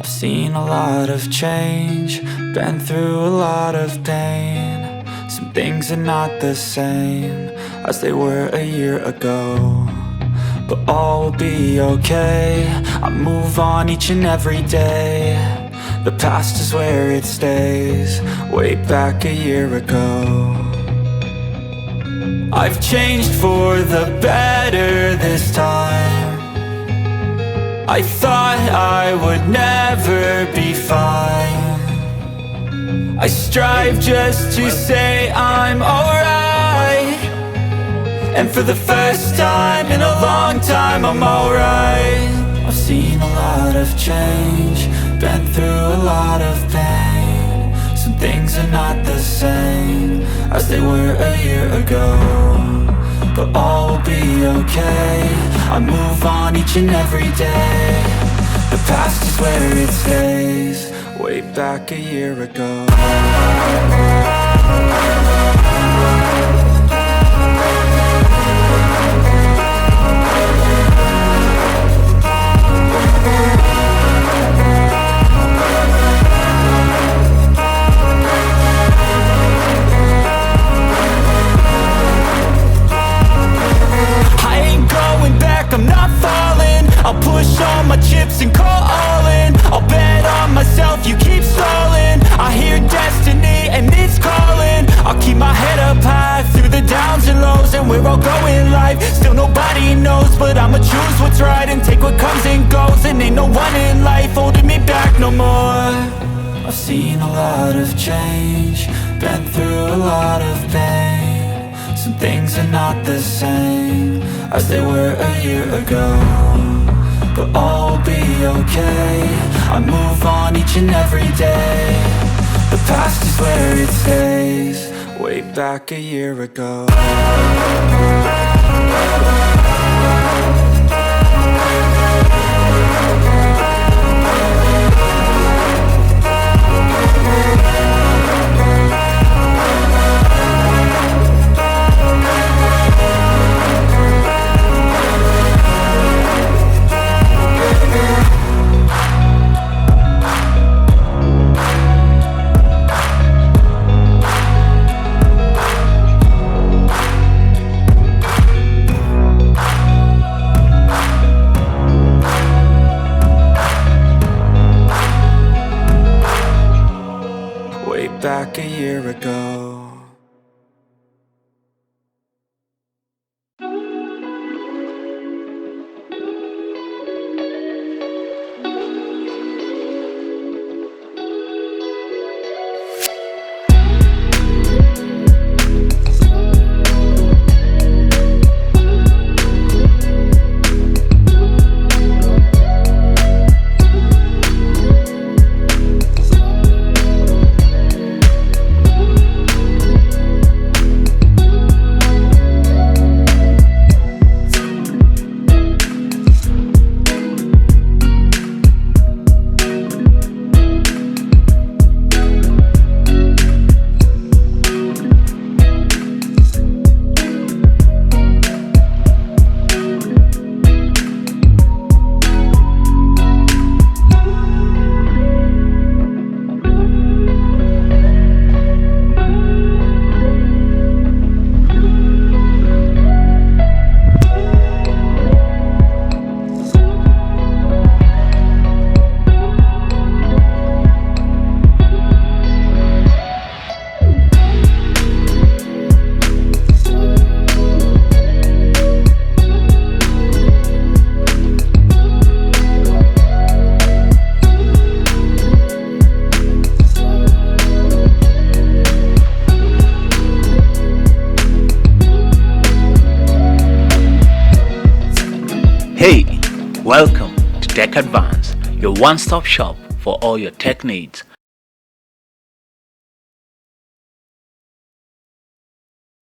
I've seen a lot of change, been through a lot of pain. Some things are not the same as they were a year ago, but all will be okay. I move on each and every day. The past is where it stays, way back a year ago. I've changed for the better this time. I thought I would never be fine. I strive just to say I'm alright, and for the first time in a long time I'm alright. I've seen a lot of change, been through a lot of pain. Some things are not the same as they were a year ago, but all will be okay. I move on each and every day. The past is where it stays, way back a year ago. I'm not falling, I'll push all my chips and call all in. I'll bet on myself, you keep stalling. I hear destiny and it's calling. I'll keep my head up high through the downs and lows, and we're all going live. Still nobody knows, but I'ma choose what's right and take what comes and goes. And ain't no one in life holding me back no more. I've seen a lot of change, been through a lot of pain. Some things are not the same as they were a year ago, but all will be okay. I move on each and every day. The past is where it stays, way back a year ago. Back a year ago. Hey, welcome to Tech Advance, your one-stop shop for all your tech needs.